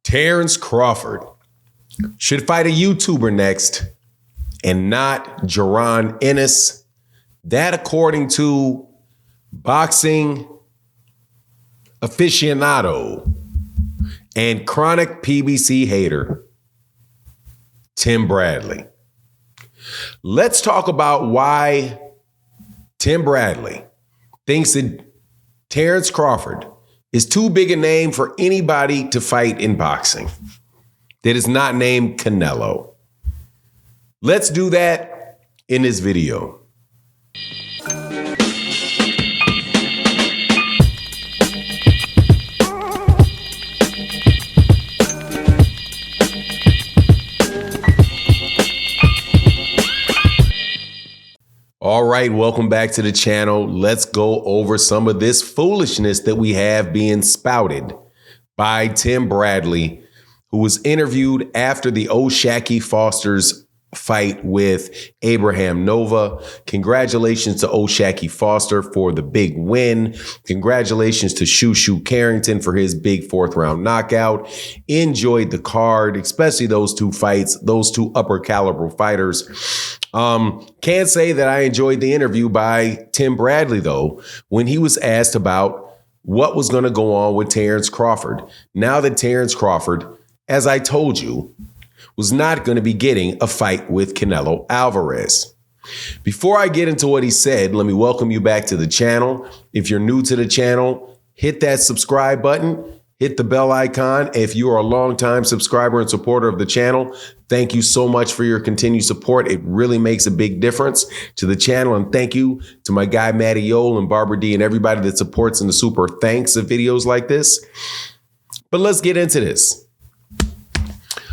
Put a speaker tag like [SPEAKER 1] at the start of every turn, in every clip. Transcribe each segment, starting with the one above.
[SPEAKER 1] Terence Crawford should fight a YouTuber next and not Jaron Ennis. That, according to boxing aficionado and chronic PBC hater, Tim Bradley. Let's talk about why Tim Bradley thinks that Terence Crawford is too big a name for anybody to fight in boxing that is not named Canelo. Let's do that in this video. All right, welcome back to the channel. Let's go over some of this foolishness that we have being spouted by Tim Bradley, who was interviewed after the O'Shaquie Foster's fight with Abraham Nova. Congratulations to O'Shaquie Foster for the big win. Congratulations to Shushu Carrington for his big fourth round knockout. Enjoyed the card, especially those two fights, those two upper caliber fighters. Can't say that I enjoyed the interview by Tim Bradley, though, when he was asked about what was going to go on with Terence Crawford. Now that Terence Crawford, as I told you, was not going to be getting a fight with Canelo Alvarez. Before I get into what he said, let me welcome you back to the channel. If you're new to the channel, hit that subscribe button, hit the bell icon. If you are a longtime subscriber and supporter of the channel, thank you so much for your continued support. It really makes a big difference to the channel. And thank you to my guy, Matty Yole and Barbara D and everybody that supports in the super thanks of videos like this. But let's get into this.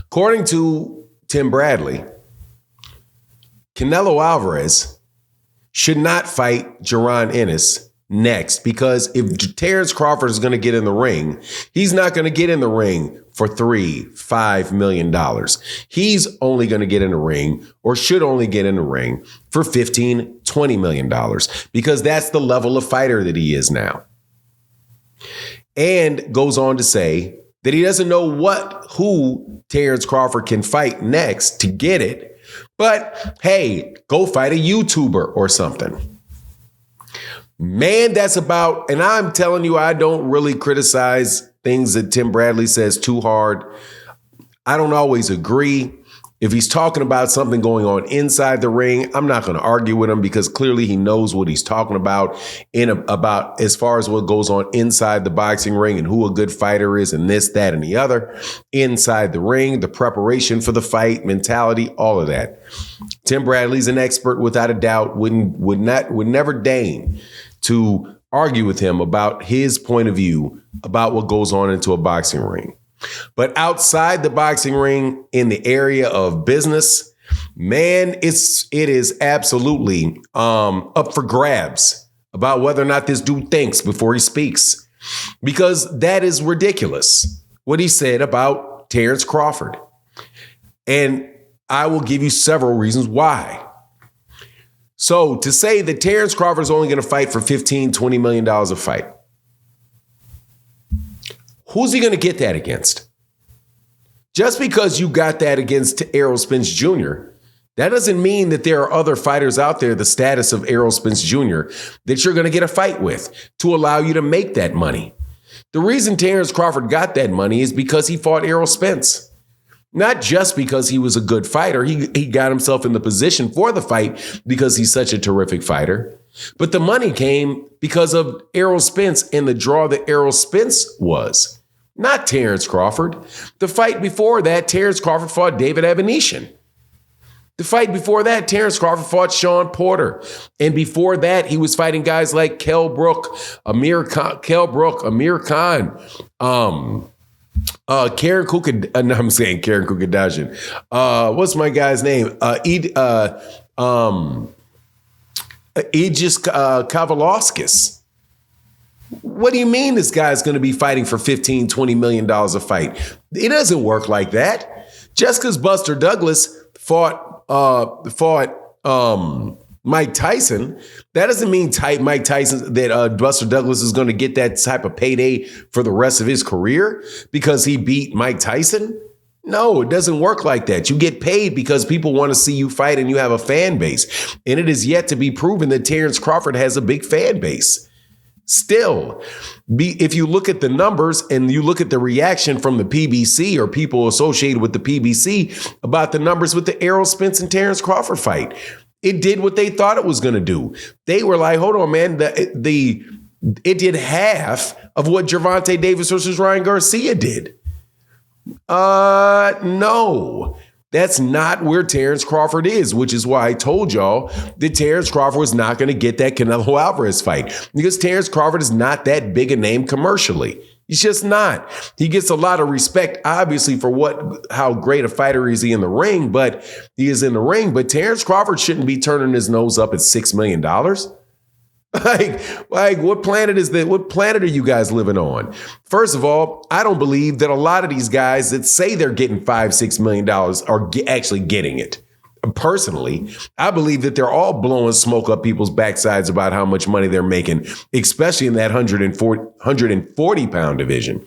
[SPEAKER 1] According to Tim Bradley, Canelo Alvarez should not fight Jaron Ennis next, because if Terence Crawford is going to get in the ring, he's not going to get in the ring for $3-5 million. He's only going to get in the ring, or should only get in the ring, for $15-20 million, because that's the level of fighter that he is now. And goes on to say that he doesn't know who Terence Crawford can fight next to get it. But hey, go fight a YouTuber or something. Man, that's about, and I'm telling you, I don't really criticize things that Tim Bradley says too hard. I don't always agree. If he's talking about something going on inside the ring, I'm not going to argue with him, because clearly he knows what he's talking about about as far as what goes on inside the boxing ring and who a good fighter is and this, that, and the other. Inside the ring, the preparation for the fight, mentality, all of that. Tim Bradley's an expert without a doubt, would never deign to argue with him about his point of view about what goes on into a boxing ring. But outside the boxing ring, in the area of business, man, it is absolutely up for grabs about whether or not this dude thinks before he speaks, because that is ridiculous what he said about Terence Crawford. And I will give you several reasons why. So to say that Terence Crawford is only going to fight for $15-20 million a fight, who's he going to get that against? Just because you got that against Errol Spence Jr., that doesn't mean that there are other fighters out there the status of Errol Spence Jr. that you're going to get a fight with to allow you to make that money. The reason Terence Crawford got that money is because he fought Errol Spence. Not just because he was a good fighter. He got himself in the position for the fight because he's such a terrific fighter. But the money came because of Errol Spence and the draw that Errol Spence was. Not Terence Crawford. The fight before that, Terence Crawford fought David Avanesyan. The fight before that, Terence Crawford fought Sean Porter. And before that, he was fighting guys like Amir Khan, Karen Kukadajian. I'm saying Karen Kukadajian. What's my guy's name? Aegis Kavalauskas. What do you mean this guy's going to be fighting for $15-20 million a fight? It doesn't work like that. Just because Buster Douglas fought Mike Tyson, that doesn't mean Mike Tyson that Buster Douglas is going to get that type of payday for the rest of his career because he beat Mike Tyson. No, it doesn't work like that. You get paid because people want to see you fight and you have a fan base. And it is yet to be proven that Terence Crawford has a big fan base. Still, if you look at the numbers and you look at the reaction from the PBC or people associated with the PBC about the numbers with the Errol Spence and Terence Crawford fight, it did what they thought it was going to do. They were like, hold on, man, it did half of what Gervonta Davis versus Ryan Garcia did. No, that's not where Terence Crawford is, which is why I told y'all that Terence Crawford was not going to get that Canelo Alvarez fight because Terence Crawford is not that big a name commercially. He's just not. He gets a lot of respect, obviously, for how great a fighter is he in the ring, but he is in the ring. But Terence Crawford shouldn't be turning his nose up at $6 million. Like what planet is that? What planet are you guys living on? First of all, I don't believe that a lot of these guys that say they're getting $5-6 million are actually getting it. Personally, I believe that they're all blowing smoke up people's backsides about how much money they're making, especially in that 140 pound division.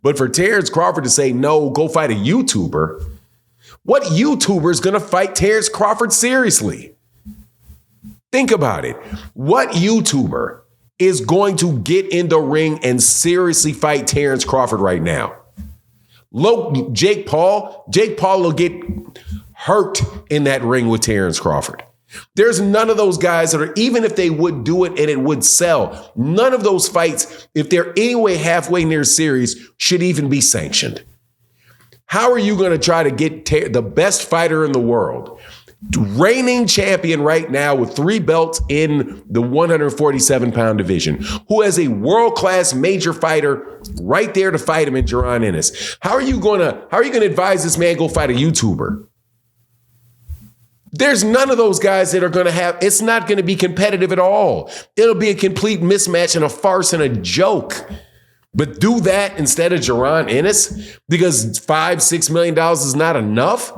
[SPEAKER 1] But for Terence Crawford to say, no, go fight a YouTuber. What YouTuber is going to fight Terence Crawford seriously? Think about it. What YouTuber is going to get in the ring and seriously fight Terence Crawford right now? Look, Jake Paul will get hurt in that ring with Terence Crawford. There's none of those guys that are, even if they would do it and it would sell, none of those fights, if they're anyway halfway near series, should even be sanctioned. How are you going to try to get the best fighter in the world, reigning champion right now with 3 belts in the 147 pound division, who has a world-class major fighter right there to fight him in Jaron Ennis? How are you going to advise this man go fight a YouTuber? There's none of those guys that are going to have, it's not going to be competitive at all. It'll be a complete mismatch and a farce and a joke. But do that instead of Jaron Ennis because $5-6 million is not enough.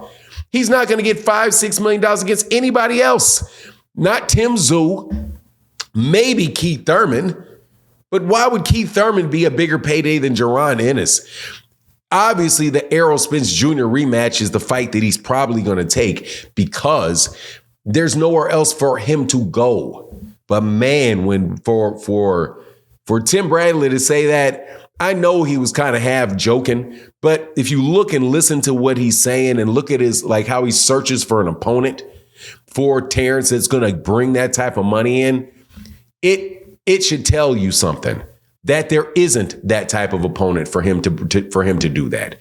[SPEAKER 1] He's not going to get $5-6 million against anybody else. Not Tim Tszyu, maybe Keith Thurman. But why would Keith Thurman be a bigger payday than Jaron Ennis? Obviously, the Errol Spence Jr. rematch is the fight that he's probably going to take because there's nowhere else for him to go. But man, when for Tim Bradley to say that, I know he was kind of half joking, but if you look and listen to what he's saying and look at his, like how he searches for an opponent for Terence that's going to bring that type of money in, it should tell you something, that there isn't that type of opponent for him to do that.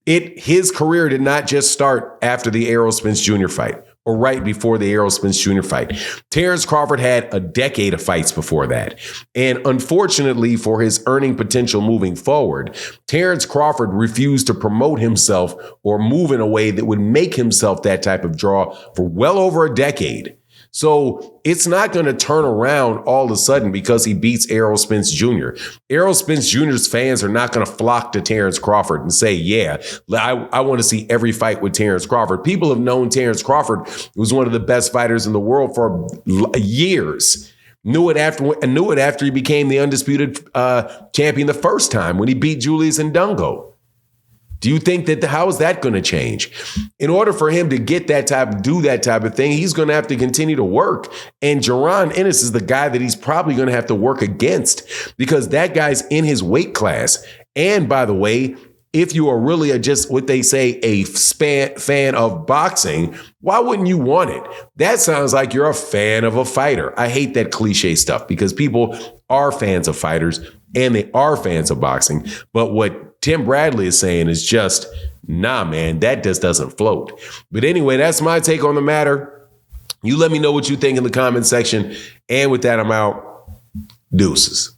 [SPEAKER 1] His career did not just start after the Errol Spence Jr. fight or right before the Errol Spence Jr. fight. Terence Crawford had a decade of fights before that. And unfortunately for his earning potential moving forward, Terence Crawford refused to promote himself or move in a way that would make himself that type of draw for well over a decade. So it's not going to turn around all of a sudden because he beats Errol Spence Jr. Errol Spence Jr.'s fans are not going to flock to Terence Crawford and say, yeah, I want to see every fight with Terence Crawford. People have known Terence Crawford was one of the best fighters in the world for years. Knew it after he became the undisputed champion the first time when he beat Julius Ndungo. Do you think how is that going to change? In order for him to do that type of thing, he's going to have to continue to work. And Jaron Ennis is the guy that he's probably going to have to work against because that guy's in his weight class. And by the way, if you are really just what they say, a fan of boxing, why wouldn't you want it? That sounds like you're a fan of a fighter. I hate that cliche stuff because people are fans of fighters and they are fans of boxing. But what Tim Bradley is saying is just, nah, man, that just doesn't float. But anyway, that's my take on the matter. You let me know what you think in the comment section. And with that, I'm out. Deuces.